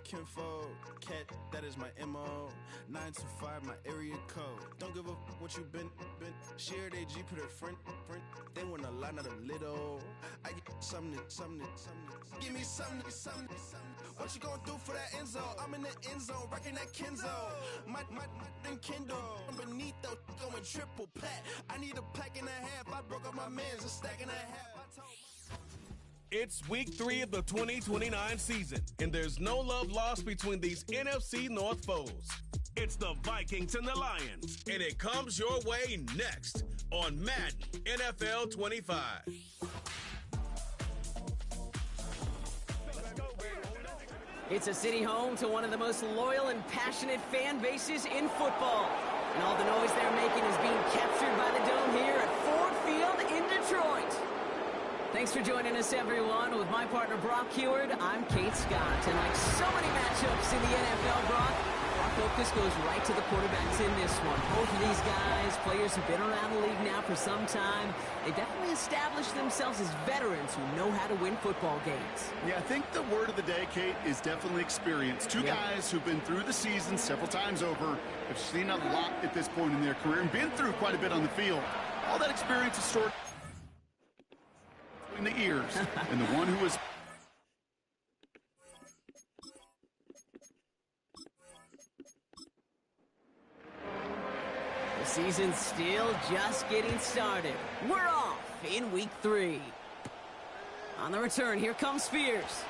kinfolk. Cat, that is my MO. 925, my area code. Don't give a what you been. Share they G, put a friend. They want a lot, not a little. I get something. Give me something. What you gonna do for that end zone? I'm in the end zone, rocking that Kenzo. My thing Kindle. Beneath though, going triple plat. I need a pack and a half. I broke up my man's a stack and a half. It's week 3 of the 2029 season, and there's no love lost between these NFC North foes. It's the Vikings and the Lions, and it comes your way next on Madden NFL 25. It's a city home to one of the most loyal and passionate fan bases in football. And all the noise they're making is being captured by the Dome here at Ford Field in Detroit. Thanks for joining us, everyone. With my partner, Brock Heward, I'm Kate Scott. And like so many matchups in the NFL, Brock, our focus goes right to the quarterbacks in this one. Both of these guys, players who've been around the league now for some time, they definitely established themselves as veterans who know how to win football games. Yeah, I think the word of the day, Kate, is definitely experience. Two guys who've been through the season several times over, have seen a lot at this point in their career, and been through quite a bit on the field. All that experience is stored in the ears, and the one who is... The season's still just getting started. We're off in week 3. On the return, here comes Spears.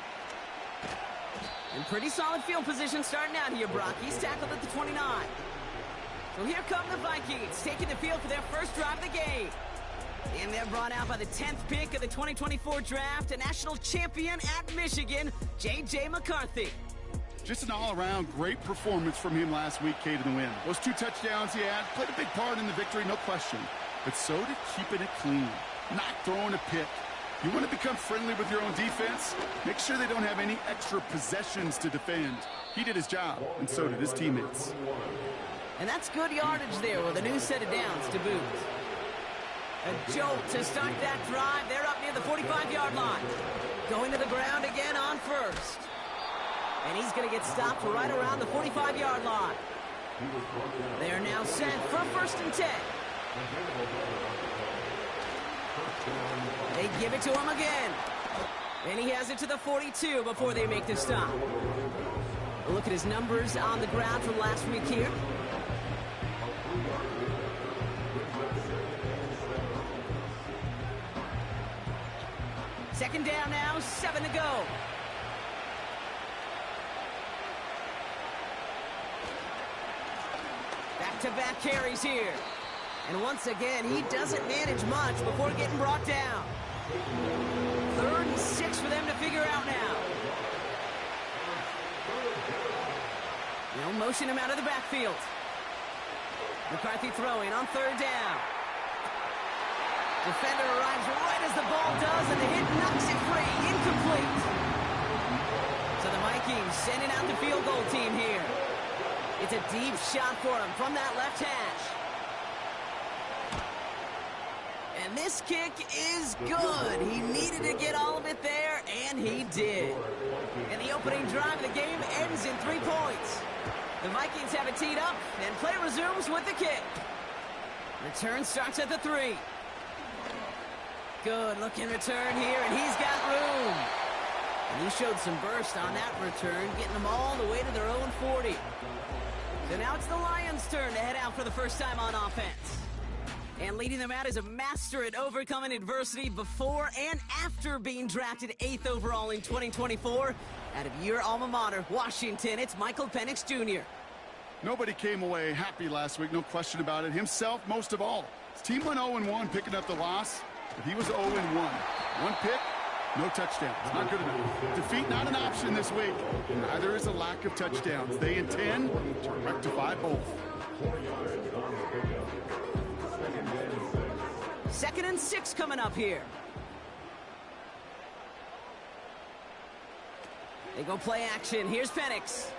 In pretty solid field position starting out here, Brock. He's tackled at the 29. So here come the Vikings, taking the field for their first drive of the game. And they're brought out by the 10th pick of the 2024 draft, a national champion at Michigan, J.J. McCarthy. Just an all-around great performance from him last week, Kate, in the win. Those 2 touchdowns he had played a big part in the victory, no question. But so did keeping it clean, not throwing a pick. You want to become friendly with your own defense? Make sure they don't have any extra possessions to defend. He did his job, and so did his teammates. And that's good yardage there with a new set of downs to boot. A jolt to start that drive. They're up near the 45-yard line. Going to the ground again on first. And he's going to get stopped right around the 45-yard line. They are now set for 1st and 10. They give it to him again. And he has it to the 42 before they make the stop. A look at his numbers on the ground from last week here. Second down now, 7 to go. Back-to-back carries here. And once again, he doesn't manage much before getting brought down. 3rd and 6 for them to figure out now. They'll motion him out of the backfield. McCarthy throwing on 3rd down. Defender arrives right as the ball does, and the hit knocks it free. Incomplete. So the Vikings sending out the field goal team here. It's a deep shot for him from that left hash. And this kick is good. He needed to get all of it there, and he did. And the opening drive of the game ends in 3 points. The Vikings have it teed up, and play resumes with the kick. Return starts at the 3. Good looking return here, and he's got room. And he showed some burst on that return, getting them all the way to their own 40. So now it's the Lions' turn to head out for the first time on offense. And leading them out is a master at overcoming adversity before and after being drafted 8th overall in 2024. Out of your alma mater, Washington, it's Michael Penix Jr. Nobody came away happy last week, no question about it. Himself most of all. His team went 0-1 picking up the loss, but he was 0-1. 1 pick, no touchdowns. Not good enough. Defeat not an option this week. Neither is a lack of touchdowns. They intend to rectify both. 2nd and 6 coming up here. They go play action. Here's Penix.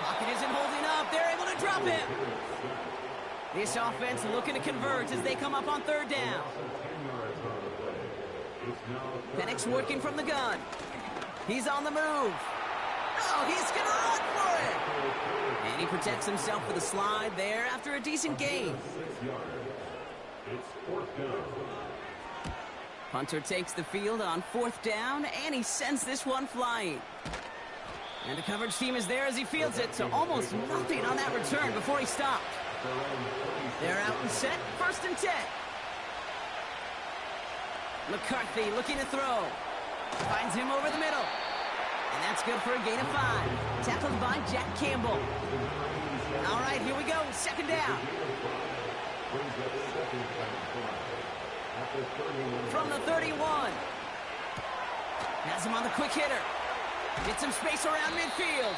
Pocket isn't holding up. They're able to drop him. This offense looking to convert as they come up on 3rd down. Penix working from the gun. He's on the move. Oh, he's going to run for it. And he protects himself with a slide there after a decent gain. It's 4th down. Punter takes the field on 4th down, and he sends this one flying. And the coverage team is there as he fields it, so almost nothing on that return before he stopped. They're out and set, 1st and 10. McCarthy looking to throw. Finds him over the middle. And that's good for a gain of 5. Tackled by Jack Campbell. All right, here we go, 2nd down. From the 31. Has him on the quick hitter. Gets some space around midfield.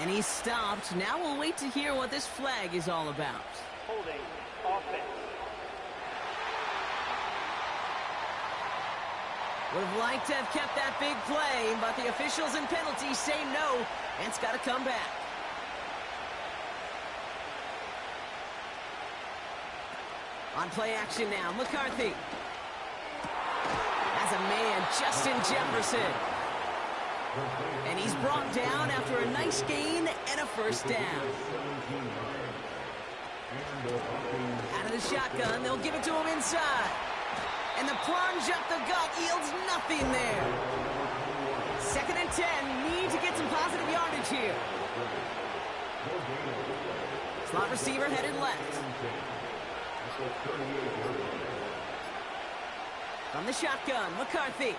And he's stopped. Now we'll wait to hear what this flag is all about. Holding offense. Would have liked to have kept that big play, but the officials and penalties say no, and it's got to come back. On play action now, McCarthy. As a man, Justin Jefferson. And he's brought down after a nice gain and a 1st down. Out of the shotgun, they'll give it to him inside. And the plunge up the gut yields nothing there. 2nd and 10, need to get some positive yardage here. Slot receiver headed left. From the shotgun, McCarthy.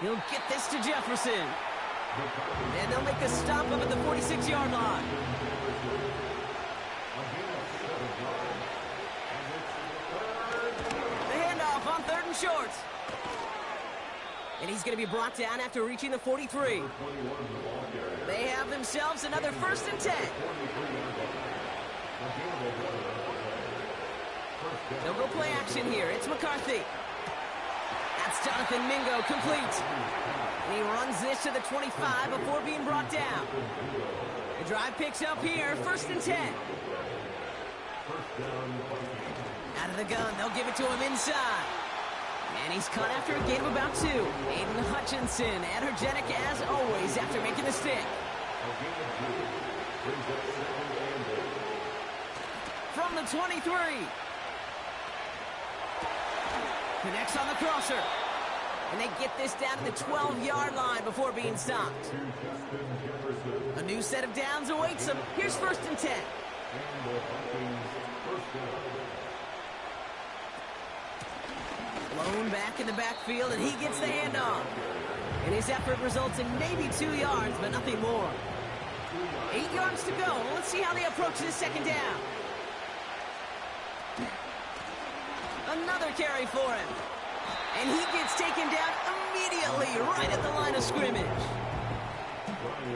He'll get this to Jefferson. And they'll make the stop up at the 46-yard line. The handoff on 3rd and short. And he's going to be brought down after reaching the 43. They have themselves another 1st and 10. They'll go play action here. It's McCarthy. That's Jonathan Mingo, complete. And he runs this to the 25 before being brought down. The drive picks up here, 1st and 10. Out of the gun, they'll give it to him inside. And he's cut after a gain of about 2. Aiden Hutchinson, energetic as always after making the stick. From the 23. Connects on the crosser. And they get this down to the 12-yard line before being stopped. A new set of downs awaits them. Here's 1st and 10. Blown back in the backfield, and he gets the handoff. And his effort results in maybe 2 yards, but nothing more. 8 yards to go. Let's see how they approach this 2nd down. Another carry for him. And he gets taken down immediately right at the line of scrimmage.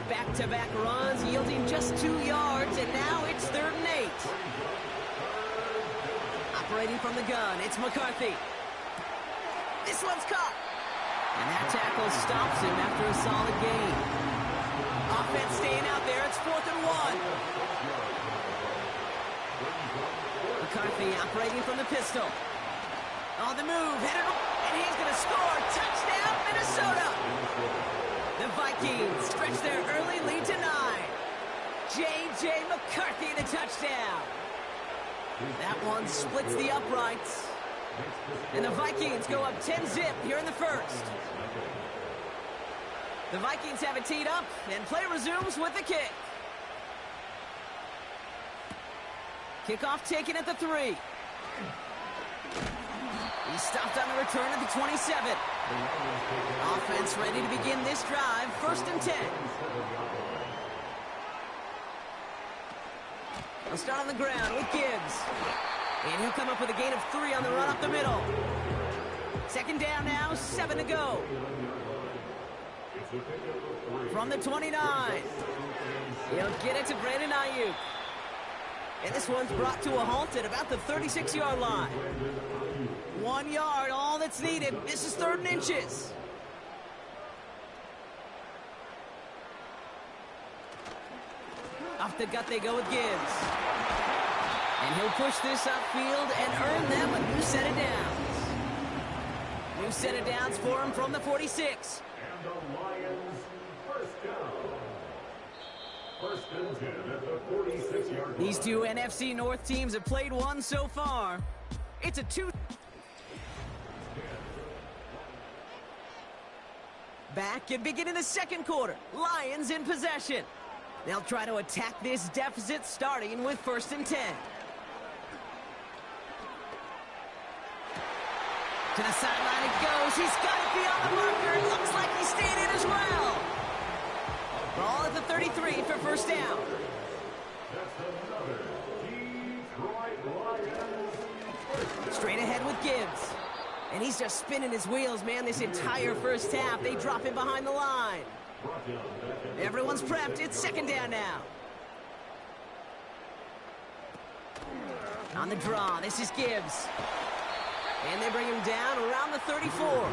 Back-to-back runs yielding just 2 yards, and now it's 3rd and 8. Operating from the gun, it's McCarthy. This one's caught. And that tackle stops him after a solid gain. Offense staying out there, it's 4th and 1. McCarthy operating from the pistol. On the move, headed up, and he's going to score. Touchdown, Minnesota! The Vikings stretch their early lead to 9. J.J. McCarthy, the touchdown. That one splits the uprights. And the Vikings go up 10-zip here in the 1st. The Vikings have it teed up, and play resumes with the kick. Kickoff taken at the 3. He's stopped on the return at the 27. Offense ready to begin this drive, 1st and 10. They'll start on the ground with Gibbs. And he'll come up with a gain of 3 on the run up the middle. 2nd down now, 7 to go. From the 29. He'll get it to Brandon Ayuk. And this one's brought to a halt at about the 36-yard line. 1 yard, all that's needed. This is 3rd and inches. Off the gut they go with Gibbs. And he'll push this upfield and earn them a new set of downs. New set of downs for him from the 46. And the Lions, 1st down. These two NFC North teams have played one so far. It's a 2. Back and beginning the second quarter. Lions in possession. They'll try to attack this deficit starting with 1st and 10. To the sideline it goes. He's got it beyond the marker. It looks like he stayed in as well. Ball at the 33 for 1st down. Straight ahead with Gibbs. And he's just spinning his wheels, man, this entire first half. They drop him behind the line. Everyone's prepped. It's 2nd down now. On the draw, this is Gibbs. And they bring him down around the 34.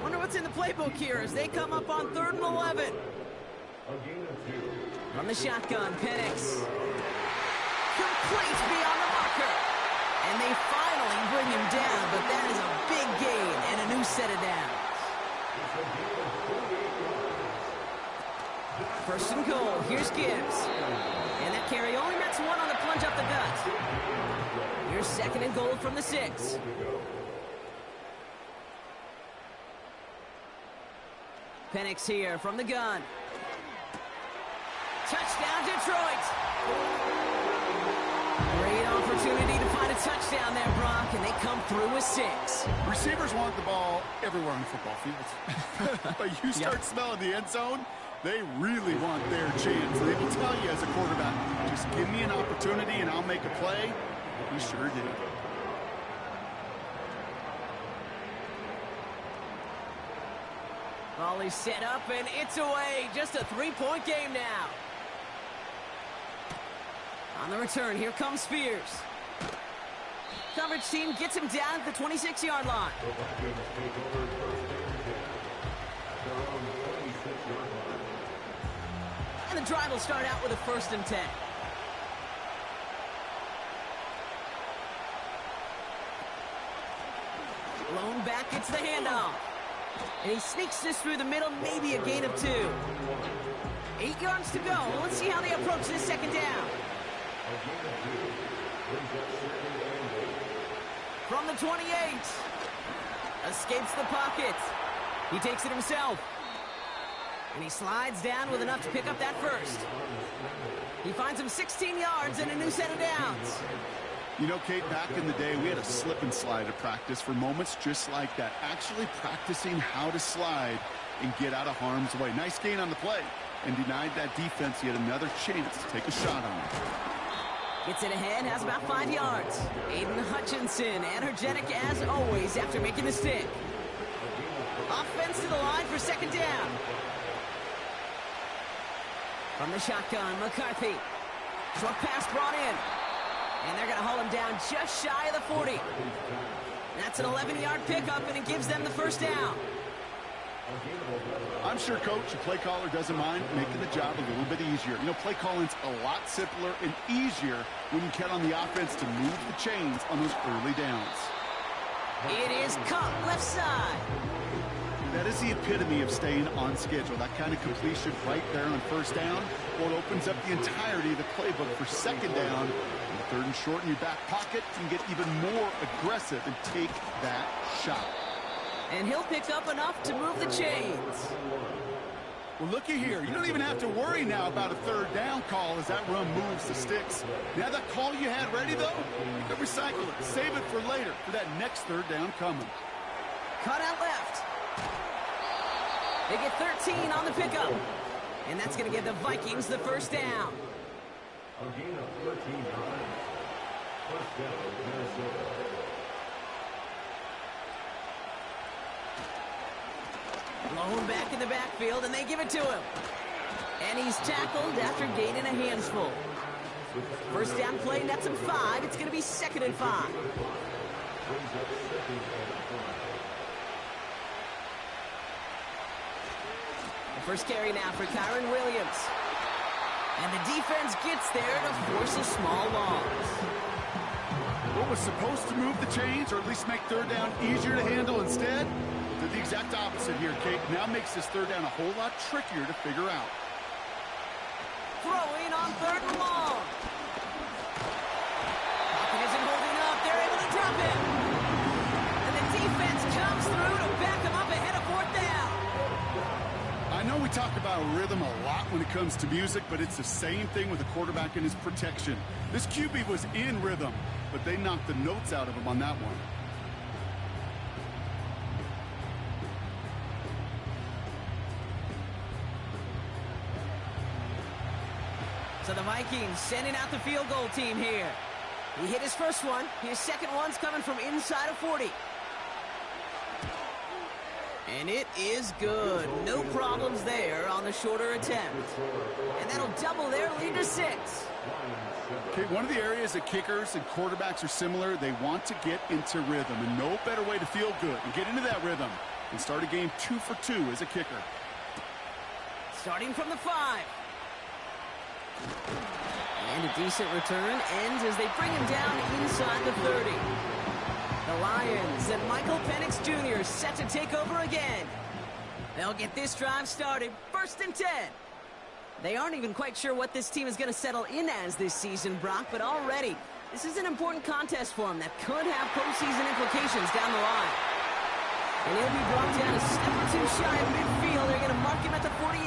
Wonder what's in the playbook here as they come up on 3rd and 11. From the shotgun, Penix. Complete beyond the marker. And they finally bring him down, but that is a big gain and a new set of downs. 1st and goal. Here's Gibbs. And that carry only makes 1 on the plunge up the gut. Here's 2nd and goal from the 6. Penix here from the gun. Touchdown, Detroit. Great opportunity to find a touchdown there, Brock, and they come through with 6. Receivers want the ball everywhere on the football field. But you start smelling the end zone, they really want their chance. They will tell you as a quarterback, just give me an opportunity and I'll make a play. He sure did. Volley set up, and it's away. Just a 3-point game now. On the return, here comes Spears. Coverage team gets him down at the 26-yard line. And the drive will start out with a 1st and 10. Blown back, it's the handoff. And he sneaks this through the middle, maybe a gain of 2. 8 yards to go. Let's see how they approach this 2nd down. From the 28. Escapes the pocket. He takes it himself. And he slides down with enough to pick up that 1st. He finds him 16 yards and a new set of downs. You know, Kate, back in the day, we had a slip and slide at practice for moments just like that. Actually practicing how to slide and get out of harm's way. Nice gain on the play. And denied that defense yet another chance to take a shot on it. Gets it ahead, has about 5 yards. Aiden Hutchinson, energetic as always after making the stick. Offense to the line for 2nd down. From the shotgun, McCarthy. Short pass brought in. And they're going to haul him down just shy of the 40. That's an 11-yard pickup, and it gives them the 1st down. I'm sure, Coach, the play caller doesn't mind making the job a little bit easier. You know, play calling's a lot simpler and easier when you count on the offense to move the chains on those early downs. It is Cup left side. That is the epitome of staying on schedule. That kind of completion right there on 1st down. Well, it opens up the entirety of the playbook for 2nd down. And 3rd and short in your back pocket can get even more aggressive and take that shot. And he'll pick up enough to move the chains. Well, looky here. You don't even have to worry now about a 3rd down call as that run moves the sticks. Now that call you had ready, though, you can recycle it. Save it for later for that next 3rd down coming. Cut out left. They get 13 on the pickup. And that's going to give the Vikings the 1st down. A gain of 13 yards. 1st down, Minnesota. Blown back in the backfield, and they give it to him. And he's tackled after gaining a handful. 1st down play, nets him 5. It's going to be 2nd and 5. The 1st carry now for Kyron Williams. And the defense gets there to force a small loss. What was supposed to move the chains, or at least make 3rd down easier to handle instead? Did the exact opposite here, Kate. Now makes this 3rd down a whole lot trickier to figure out. throwing on 3rd and long. Pocket isn't holding up. They're able to drop him. And the defense comes through to back him up ahead of 4th down. I know we talk about rhythm a lot when it comes to music, but it's the same thing with the quarterback and his protection. This QB was in rhythm, but they knocked the notes out of him on that one. So the Vikings sending out the field goal team here. He hit his first one. His second one's coming from inside of 40. And it is good. No problems there on the shorter attempt. And that'll double their lead to 6. Okay, one of the areas that kickers and quarterbacks are similar, they want to get into rhythm. And no better way to feel good and get into that rhythm and start a game 2 for 2 as a kicker. Starting from the 5. And a decent return ends as they bring him down inside the 30. The Lions and Michael Penix Jr. set to take over again. They'll get this drive started. 1st and 10. They aren't even quite sure what this team is going to settle in as this season, Brock, but already this is an important contest for them that could have postseason implications down the line. And he'll be brought down a step or 2 shy of midfield. They're going to mark him at the 48.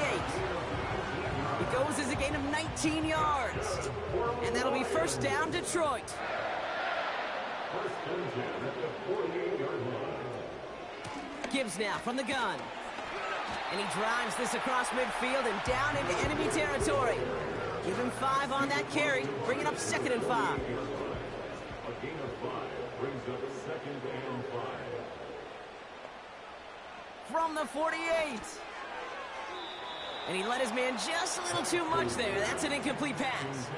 He goes as a gain of 19 yards. And that'll be 1st down, Detroit. 1st and 10 at the 48-yard line. Gibbs now from the gun. And he drives this across midfield and down into enemy territory. Give him 5 on that carry. Bring it up 2nd and 5. A gain of 5 brings up 2nd and 5. From the 48. And he let his man just a little too much there. That's an incomplete pass.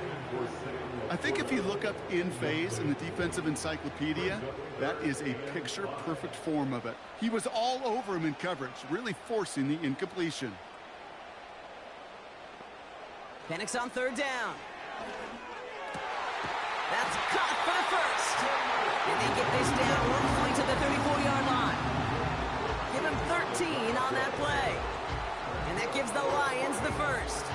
I think if you look up in phase in the defensive encyclopedia, that is a picture-perfect form of it. He was all over him in coverage, really forcing the incompletion. Penix on 3rd down. That's caught for the 1st. And they get this down roughly to the 34-yard line. Give him 13 on that play. And that gives the Lions the 1st.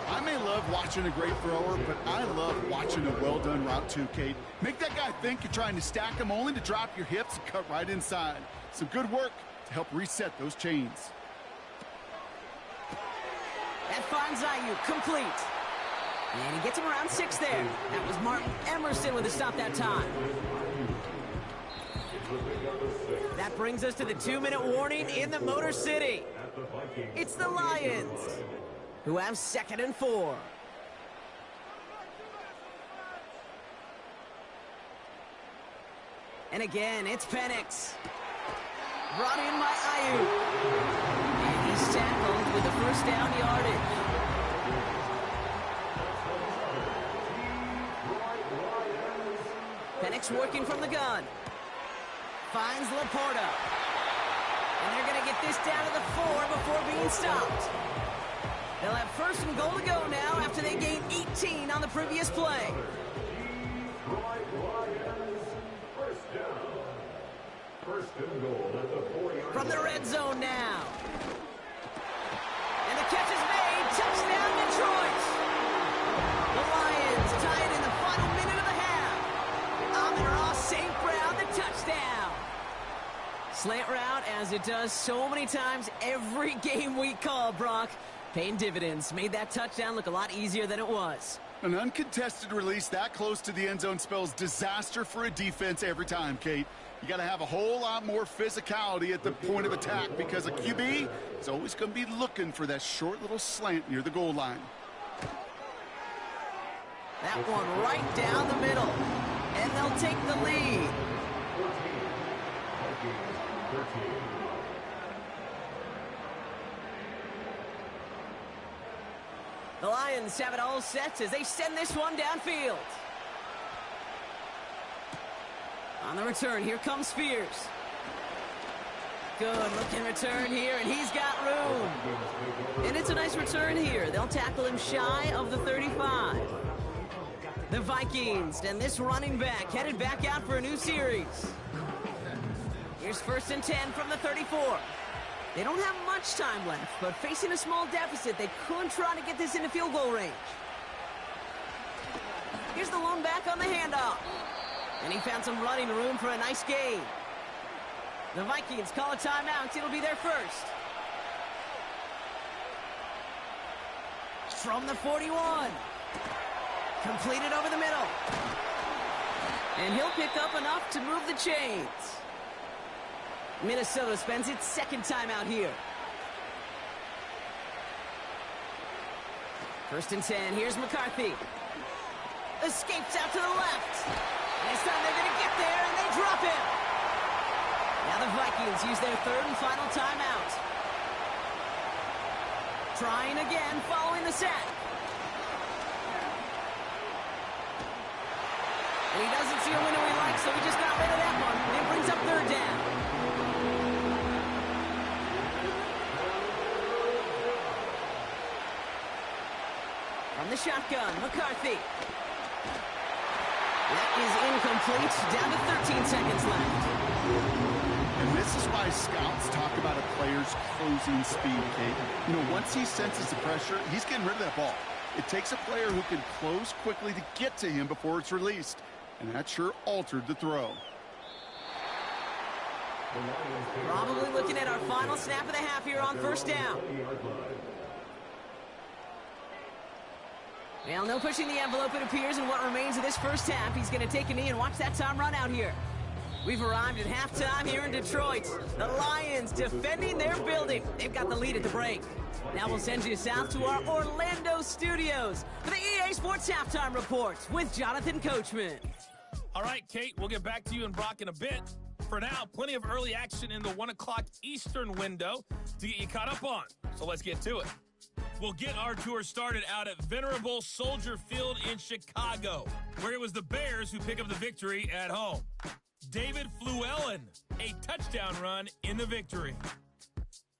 I may love watching a great thrower, but I love watching a well-done route too, Kate. Make that guy think you're trying to stack him only to drop your hips and cut right inside. Some good work to help reset those chains. That finds Ayuk complete. And he gets him around 6 there. That was Martin Emerson with a stop that time. That brings us to the 2-minute warning in the Motor City. It's the Lions, who have 2nd and 4. And again, it's Penix. Brought in by Ayuk. And he's tackled with the 1st down yardage. Penix working from the gun. Finds Laporta. And they're going to get this down to the 4 before being stopped. They'll have 1st and goal to go now after they gained 18 on the previous play. From the red zone now. And the catch is made. Touchdown, Detroit. The Lions tie it in the final minute of the half. Amon-Ra St. Brown, the touchdown. Slant route, as it does so many times every game we call, Brock. Paying dividends. Made that touchdown look a lot easier than it was. An uncontested release that close to the end zone spells disaster for a defense every time, Kate. You got to have a whole lot more physicality at the point of attack because a QB is always going to be looking for that short little slant near the goal line. That one right down the middle. And they'll take the lead. 13. The Lions have it all set as they send this one downfield. On the return, here comes Spears. Good looking return here, and he's got room. And it's a nice return here. They'll tackle him shy of the 35. The Vikings and this running back headed back out for a new series. Here's 1st and 10 from the 34. They don't have much time left, but facing a small deficit, they could try to get this into field goal range. Here's the lone back on the handoff. And he found some running room for a nice gain. The Vikings call a timeout. It'll be their first. From the 41. Completed over the middle. And he'll pick up enough to move the chains. Minnesota spends its second timeout here. 1st and 10. Here's McCarthy. Escapes out to the left. And this time they're going to get there, and they drop him. Now the Vikings use their third and final timeout. Trying again following the sack. And he doesn't see a window he likes, so he just got rid of that one. And it brings up 3rd down. From the shotgun, McCarthy. That is incomplete. Down to 13 seconds left. And this is why scouts talk about a player's closing speed, Kate. You know, once he senses the pressure, he's getting rid of that ball. It takes a player who can close quickly to get to him before it's released. And that sure altered the throw. Probably looking at our final snap of the half here on 1st down. Well, no pushing the envelope, it appears, in what remains of this first half. He's going to take a knee and watch that time run out here. We've arrived at halftime here in Detroit. The Lions defending their building. They've got the lead at the break. Now we'll send you south to our Orlando studios for the EA Sports Halftime Report with Jonathan Coachman. All right, Kate, we'll get back to you and Brock in a bit. For now, plenty of early action in the 1 o'clock Eastern window to get you caught up on. So let's get to it. We'll get our tour started out at Venerable Soldier Field in Chicago, where it was the Bears who pick up the victory at home. David Fluellen, a touchdown run in the victory.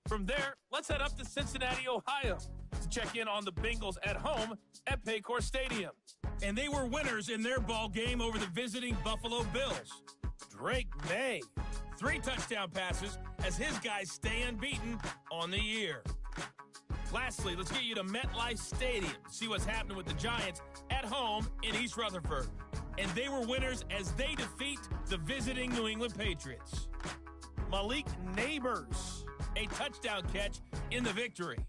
From there, let's head up to Cincinnati, Ohio, to check in on the Bengals at home at Paycor Stadium. And they were winners in their ball game over the visiting Buffalo Bills. Drake May, 3 touchdown passes as his guys stay unbeaten on the year. Lastly, let's get you to MetLife Stadium to see what's happening with the Giants at home in East Rutherford. And they were winners as they defeat the visiting New England Patriots. Malik Neighbors, a touchdown catch in the victory.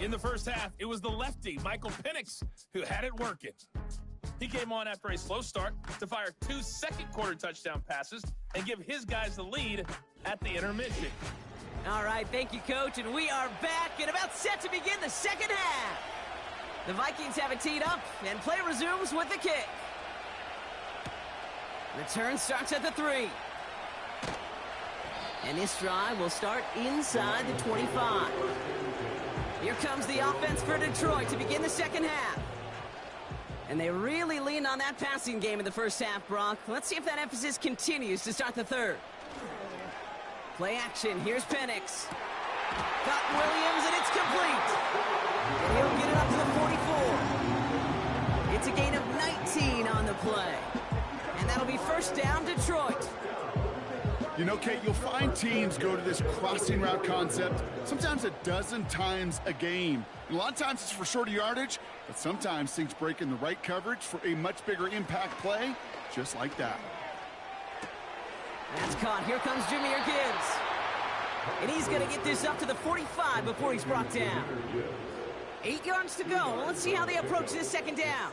In the first half, it was the lefty, Michael Penix, who had it working. He came on after a slow start to fire 2 second-quarter touchdown passes and give his guys the lead at the intermission. All right, thank you, Coach, and we are back and about set to begin the second half. The Vikings have it teed up, and play resumes with the kick. Return starts at the 3. And this drive will start inside the 25. Here comes the offense for Detroit to begin the second half. And they really leaned on that passing game in the first half, Brock. Let's see if that emphasis continues to start the third. Play action. Here's Penix. Got Williams, and it's complete. And he'll get it up to the 44. It's a gain of 19 on the play. And that'll be 1st down, Detroit. You know, Kate, you'll find teams go to this crossing route concept sometimes a dozen times a game. And a lot of times it's for shorter yardage, but sometimes things break in the right coverage for a much bigger impact play, just like that. That's caught. Here comes Jahmyr Gibbs. And he's going to get this up to the 45 before he's brought down. 8 yards to go. Let's see how they approach this second down.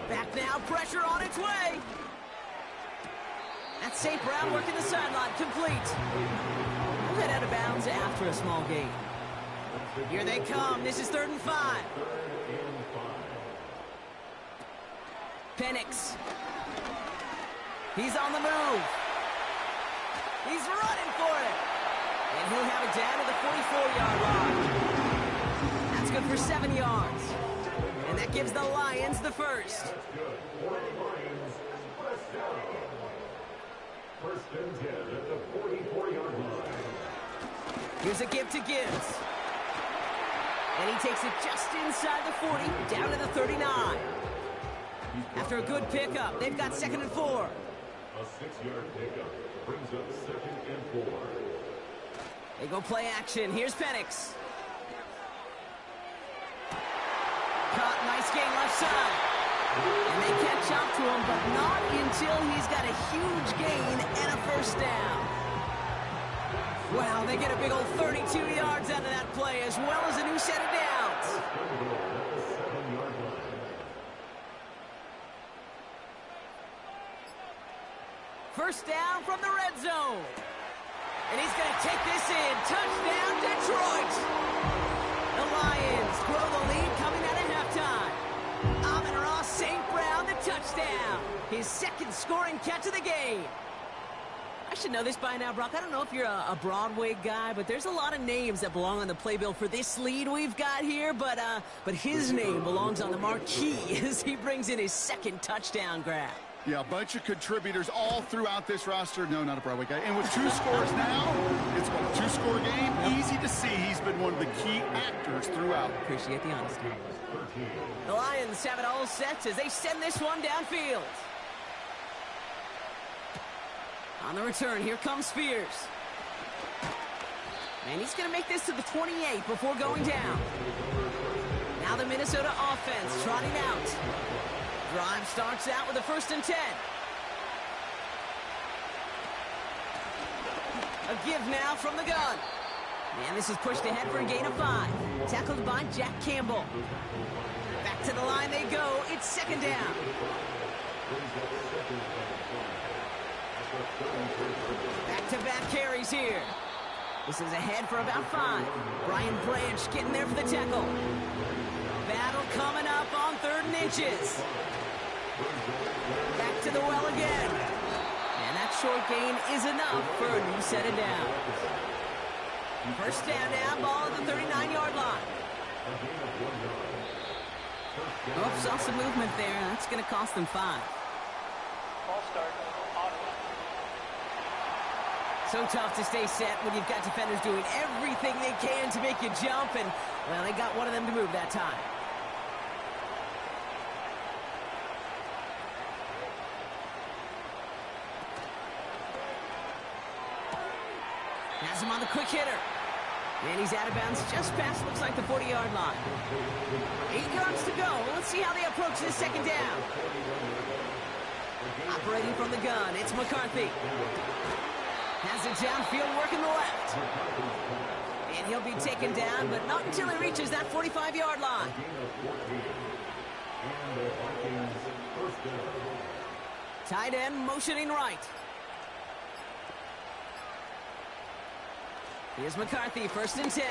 Back now, pressure on its way. That's St. Brown working the sideline, complete. We'll head out of bounds after a small gain. Here they come. This is 3rd and 5. Penix. He's on the move. He's running for it. And he'll have it down to the 44-yard line. That's good for 7 yards. And that gives the Lions the first. First and 10 at the 44-yard line. Here's a give to Gibbs. And he takes it just inside the 40, down to the 39. After a good pickup, they've got 2nd and 4. A 6-yard pickup brings up 2nd and 4. They go play action. Here's Penix. Caught, nice gain left side. And they catch up to him, but not until he's got a huge gain and a first down. Wow, they get a big old 32 yards out of that play, as well as a new set of downs. First down from the red zone. And he's going to take this in. Touchdown, Detroit. The Lions grow the lead coming out of halftime. Amon-Ra St. Brown, the touchdown. His second scoring catch of the game. I should know this by now, Brock. I don't know if you're a Broadway guy, but there's a lot of names that belong on the playbill for this lead we've got here. But his name belongs on the marquee as he brings in his second touchdown grab. Yeah, a bunch of contributors all throughout this roster. No, not a Broadway guy. And with 2 scores now, it's what, a 2-score game? Yep. Easy to see he's been one of the key actors throughout. Appreciate the honesty. The Lions have it all set as they send this one downfield. On the return, here comes Spears. And he's going to make this to the 28 before going down. Now the Minnesota offense trotting out. Drive starts out with a 1st and 10. A give now from the gun. And this is pushed ahead for a gain of 5. Tackled by Jack Campbell. Back to the line they go. It's 2nd down. Back-to-back carries here. This is ahead for about 5. Brian Branch getting there for the tackle. Battle coming up on 3rd and inches. Back to the well again. And that short gain is enough for a new set of downs. First down now, ball at the 39-yard line. Oh, saw some movement there. That's going to cost them 5. Ball start. Ottawa. So tough to stay set when you've got defenders doing everything they can to make you jump. And, well, they got one of them to move that time. Has him on the quick hitter. And he's out of bounds just past, looks like, the 40-yard line. 8 yards to go. Let's see how they approach this 2nd down. Operating from the gun, it's McCarthy. Has it downfield, working the left. And he'll be taken down, but not until he reaches that 45-yard line. Tight end motioning right. Here's McCarthy, 1st and 10.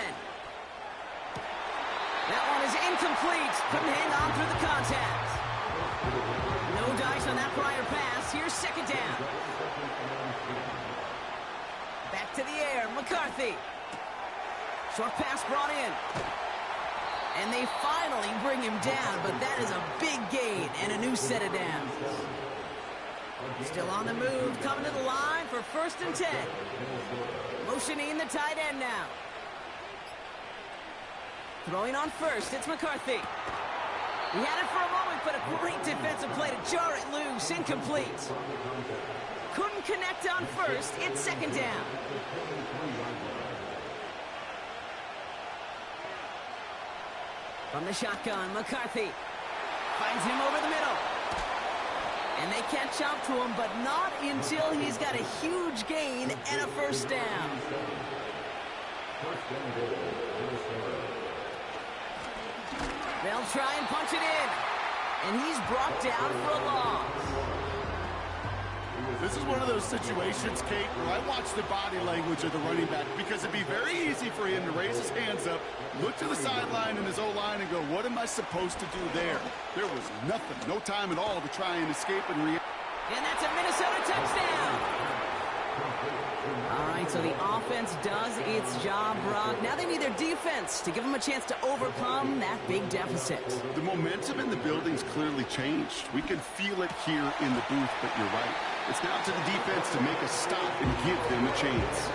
That one is incomplete. Couldn't hang on through the contact. No dice on that prior pass. Here's 2nd down. Back to the air, McCarthy. Short pass brought in. And they finally bring him down, but that is a big gain and a new set of downs. Still on the move, coming to the line for 1st and 10. Motioning the tight end now. Throwing on 1st, it's McCarthy. He had it for a moment, but a great defensive play to jar it loose, incomplete. Couldn't connect on 1st, it's 2nd down. From the shotgun, McCarthy finds him over the middle. And they catch up to him, but not until he's got a huge gain and a 1st down. They'll try and punch it in. And he's brought down for a loss. This is one of those situations, Kate, where I watch the body language of the running back because it'd be very easy for him to raise his hands up, look to the sideline and his O-line and go, what am I supposed to do there? There was nothing, no time at all to try and escape and react. And that's a Minnesota touchdown. All right, so the offense does its job, Brock. Now they need their defense to give them a chance to overcome that big deficit. The momentum in the building's clearly changed. We can feel it here in the booth, but you're right. It's now to the defense to make a stop and give them a chance.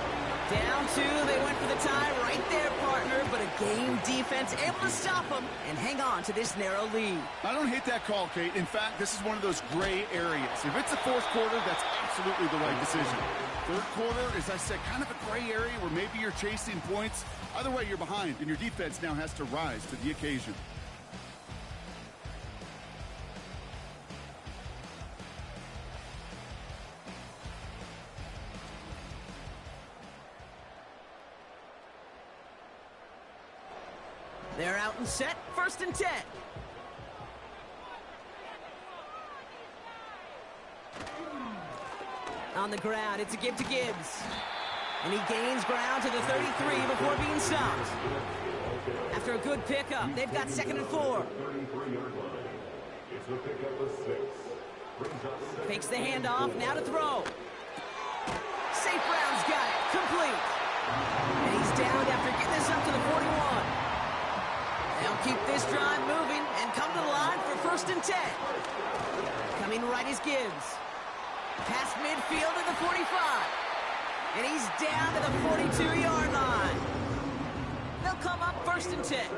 Down two, they went for the tie right there, partner, but a game defense able to stop them and hang on to this narrow lead. I don't hate that call, Kate. In fact, this is one of those gray areas. If it's the fourth quarter, that's absolutely the right decision. Third quarter, as I said, kind of a gray area where maybe you're chasing points. Either way, you're behind, and your defense now has to rise to the occasion. They're out and set, 1st and 10. On the ground, it's a give to Gibbs. And he gains ground to the 33 before being stopped. After a good pickup, they've got 2nd and 4. Fakes the handoff, now to throw. St. Brown's got it, complete. And he's downed after getting this up to the 41. They'll keep this drive moving and come to the line for 1st and 10. Coming right is Gibbs. Past midfield to the 45. And he's down to the 42-yard line. They'll come up 1st and 10.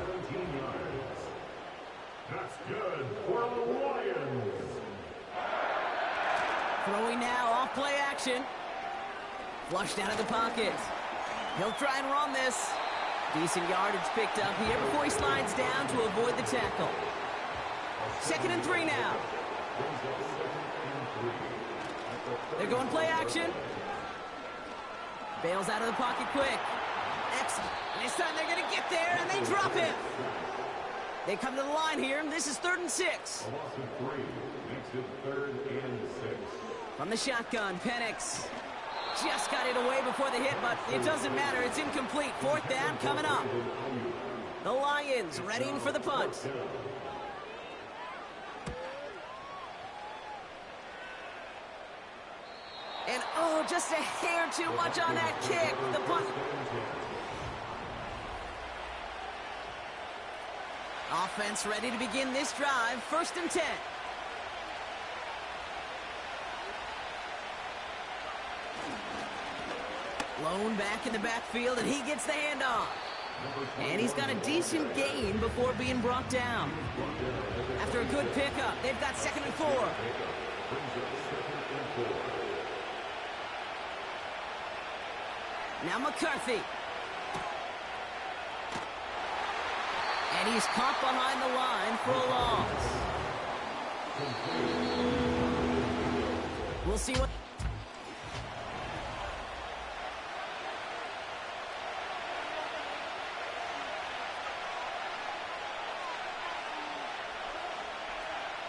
That's good for the Lions. Throwing now, off play action. Flushed out of the pocket. He'll try and run this. Decent yardage picked up here before he slides down to avoid the tackle. 2nd and 3 now. They're going play action. Bails out of the pocket quick. Excellent. And this time they're going to get there, and they drop him. They come to the line here, and this is 3rd and 6. A loss of 3 makes it 3rd and 6. From the shotgun, Penix just got it away before the hit, but it doesn't matter. It's incomplete. 4th down coming up. The Lions readying for the punt. And, oh, just a hair too much on that kick. The punt. Offense ready to begin this drive. 1st and 10. Lone back in the backfield, and he gets the handoff. And he's got a decent gain before being brought down. After a good pickup, they've got 2nd and 4. Now McCarthy. And he's caught behind the line for a loss. We'll see what...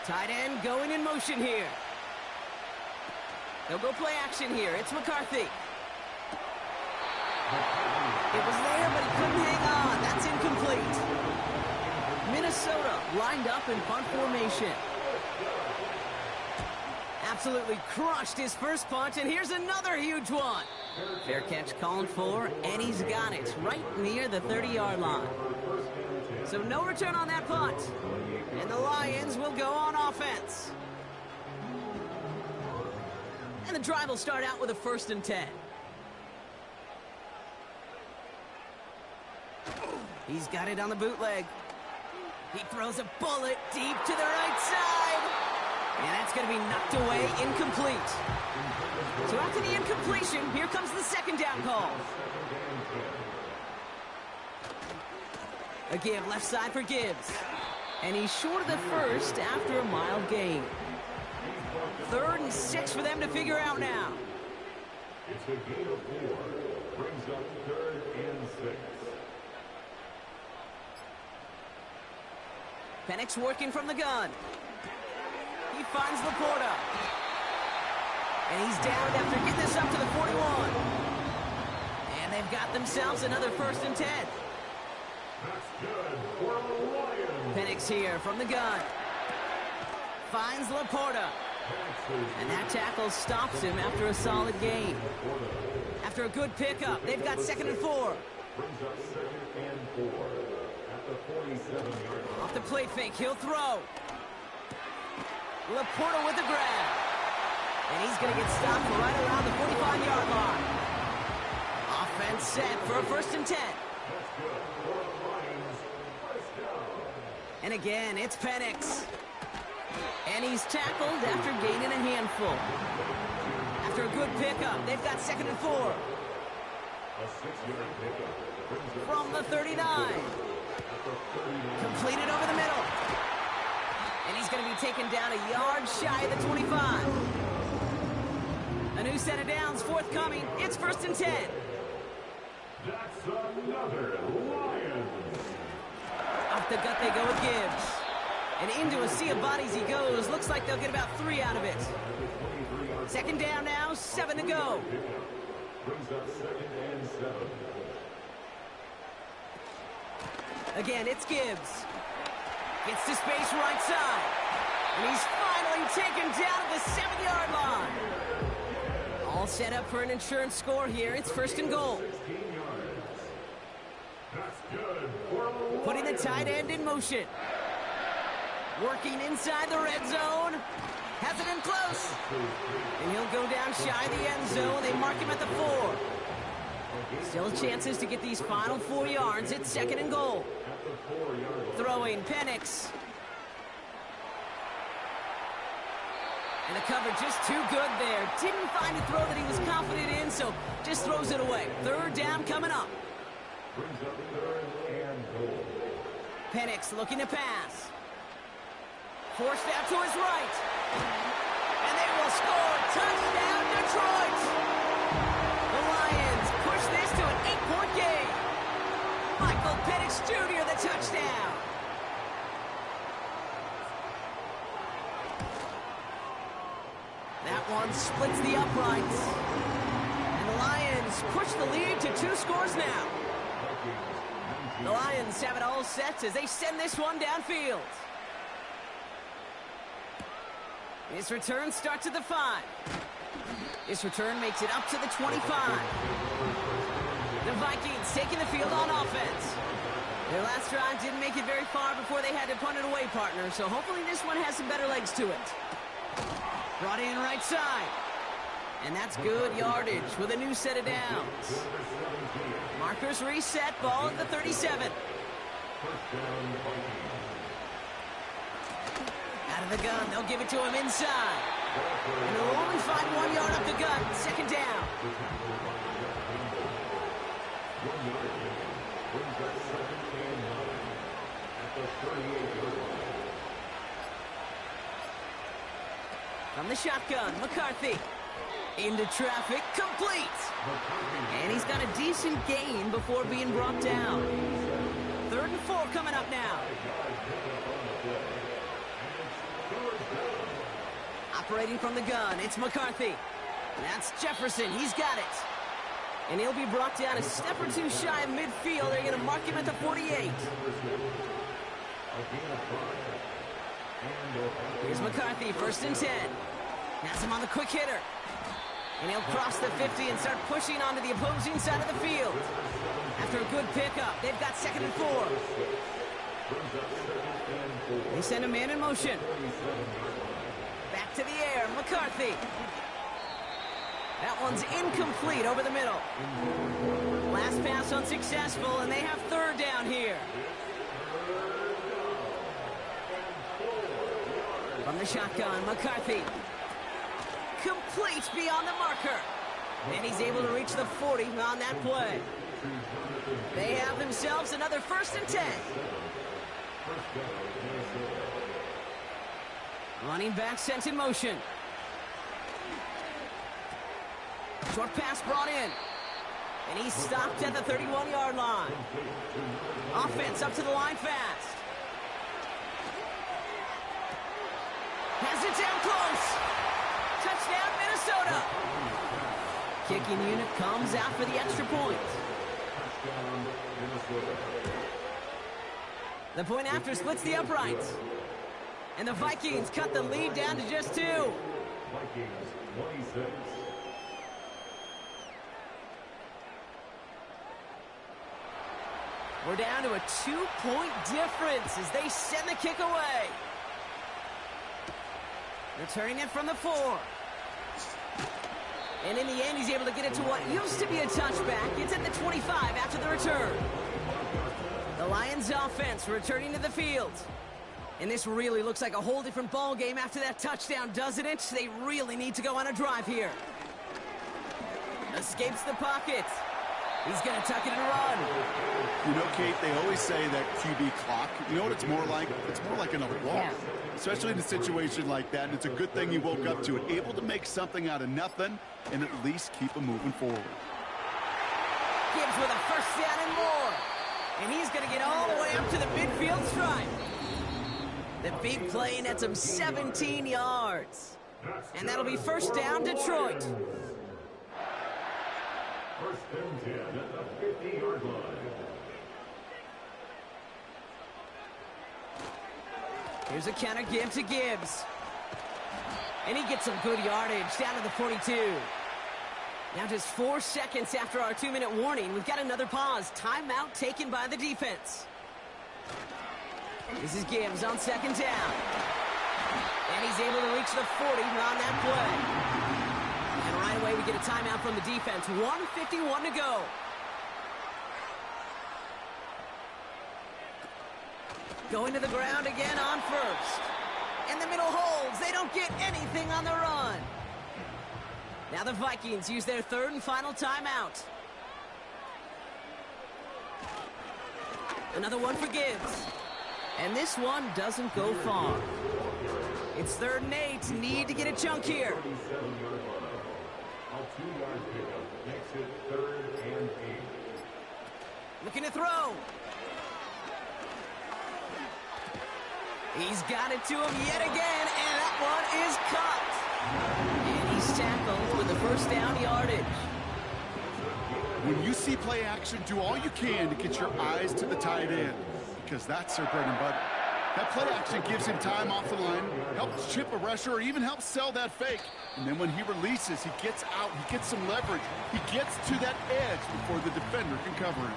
Tight end going in motion here. They'll go play action here. It's McCarthy. It was there, but he couldn't hang on. That's incomplete. Minnesota lined up in punt formation. Absolutely crushed his first punt, and here's another huge one. Fair catch called for, and he's got it right near the 30-yard line. So no return on that punt. And the Lions will go on offense. And the drive will start out with a 1st and 10. He's got it on the bootleg. He throws a bullet deep to the right side. And that's going to be knocked away, incomplete. So after the incompletion, here comes the 2nd down call. A give left side for Gibbs. And he's short of the 1st after a mild gain. 3rd and 6 for them to figure out now. It's a gain of 4. Brings up 3rd and 6. Penix working from the gun. He finds Laporta. And he's down after getting this up to the 41. And they've got themselves another 1st and 10. That's good for the Lions. Penix here from the gun. Finds Laporta. And that tackle stops him after a solid gain. After a good pickup, they've got 2nd and 4. Brings up 2nd and 4 at the 47-yard line. Off the play fake, he'll throw. Laporta with the grab. And he's going to get stopped right around the 45-yard line. And set for a 1st and 10. And again, it's Penix. And he's tackled after gaining a handful. After a good pickup, they've got 2nd and 4. From the 39. Completed over the middle. And he's going to be taken down a yard shy of the 25. A new set of downs forthcoming. It's 1st and 10. That's another Lions. Off the gut they go with Gibbs. And into a sea of bodies he goes. Looks like they'll get about 3 out of it. 2nd down now, 7 to go. Brings up 2nd and 7. Again, it's Gibbs. Gets to space right side. And he's finally taken down at the 7-yard line. All set up for an insurance score here. It's 1st and goal. Putting the tight end in motion. Working inside the red zone. Has it in close. And he'll go down shy of the end zone. They mark him at the 4. Still chances to get these final 4 yards. It's 2nd and goal. Throwing Penix. And the cover just too good there. Didn't find a throw that he was confident in, so just throws it away. 3rd down coming up. Penix looking to pass. Forced out to his right. And they will score. Touchdown, Detroit! The Lions push this to an 8-point game. Michael Penix Jr. the touchdown. That one splits the uprights. And the Lions push the lead to 2 scores now. The Lions have it all set as they send this one downfield. This return starts at the 5. This return makes it up to the 25. The Vikings taking the field on offense. Their last drive didn't make it very far before they had to punt it away, partner, so hopefully this one has some better legs to it. Brought in right side. And that's good yardage with a new set of downs. Markers reset, ball at the 37. Out of the gun, they'll give it to him inside. And they'll only find 1 yard up the gut, 2nd down. From the shotgun, McCarthy. Into traffic, complete. And he's got a decent gain before being brought down. 3rd and 4 coming up now. Operating from the gun, it's McCarthy. That's Jefferson, he's got it. And he'll be brought down a step or 2 shy of midfield. They're going to mark him at the 48. Here's McCarthy, 1st and 10. Has him on the quick hitter. And he'll cross the 50 and start pushing onto the opposing side of the field. After a good pickup, they've got 2nd and 4. They send a man in motion. Back to the air, McCarthy. That one's incomplete over the middle. Last pass unsuccessful, and they have 3rd down here. From the shotgun, McCarthy. Complete beyond the marker. And he's able to reach the 40 on that play. They have themselves another 1st and 10. Running back sent in motion. Short pass brought in. And he's stopped at the 31-yard line. Offense up to the line fast. Has it down close. Touchdown, Minnesota. Kicking unit comes out for the extra point. The point after splits the uprights. And the Vikings cut the lead down to just 2. Vikings 26. We're down to a 2-point difference as they send the kick away. Returning it from the 4. And in the end, he's able to get it to what used to be a touchback. It's at the 25 after the return. The Lions offense returning to the field. And this really looks like a whole different ball game after that touchdown, doesn't it? They really need to go on a drive here. Escapes the pocket. He's going to tuck it and run. You know, Kate, they always say that QB clock. You know what it's more like? It's more like another walk, especially in a situation like that. And it's a good thing he woke up to it, able to make something out of nothing and at least keep him moving forward. Gibbs with a first down and more. And he's going to get all the way up to the midfield stripe. The big play nets him 17 yards. And that'll be first down, Detroit. First and 10 at the 50-yard line. Here's a counter give to Gibbs. And he gets some good yardage down to the 42. Now just 4 seconds after our 2-minute warning, we've got another pause. Timeout taken by the defense. This is Gibbs on second down. And he's able to reach the 40 on that play. And right away we get a timeout from the defense. 1:51 to go. Going to the ground again on first. And the middle holds. They don't get anything on the run. Now the Vikings use their third and final timeout. Another one for Gibbs. And this one doesn't go far. It's 3rd and 8. Need to get a chunk here. 47-yard line. A 2-yard pickup makes it 3rd and 8. Looking to throw. He's got it to him yet again, and that one is caught. And he's tackled with the first down yardage. When you see play action, do all you can to get your eyes to the tight end, because that's their bread and butter. That play action gives him time off the line, helps chip a rusher, or even helps sell that fake. And then when he releases, he gets out, he gets some leverage. He gets to that edge before the defender can cover him.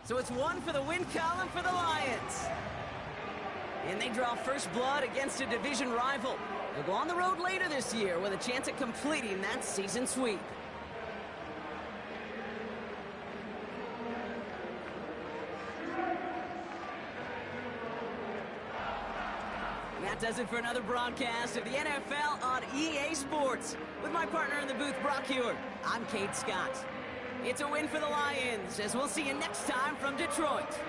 So it's one for the win column for the Lions. And they draw first blood against a division rival. They'll go on the road later this year with a chance at completing that season sweep. That does it for another broadcast of the NFL on EA Sports. With my partner in the booth, Brock Hewer, I'm Kate Scott. It's a win for the Lions, as we'll see you next time from Detroit.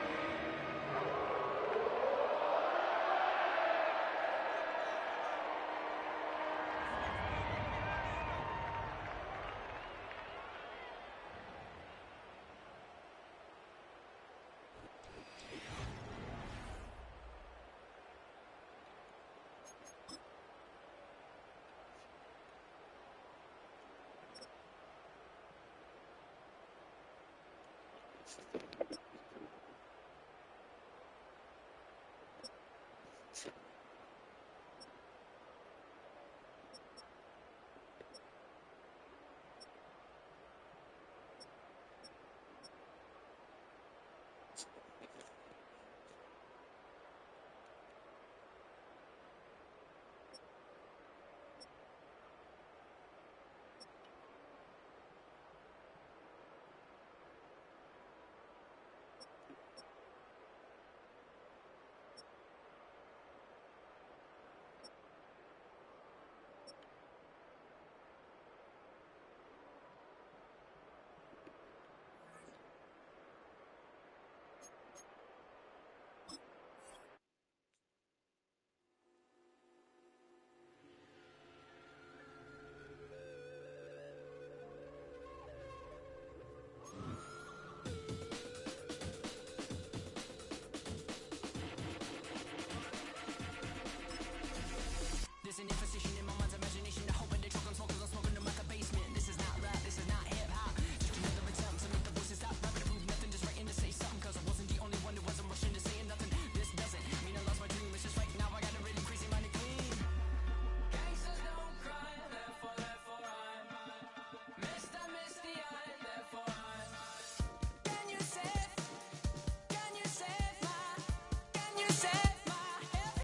The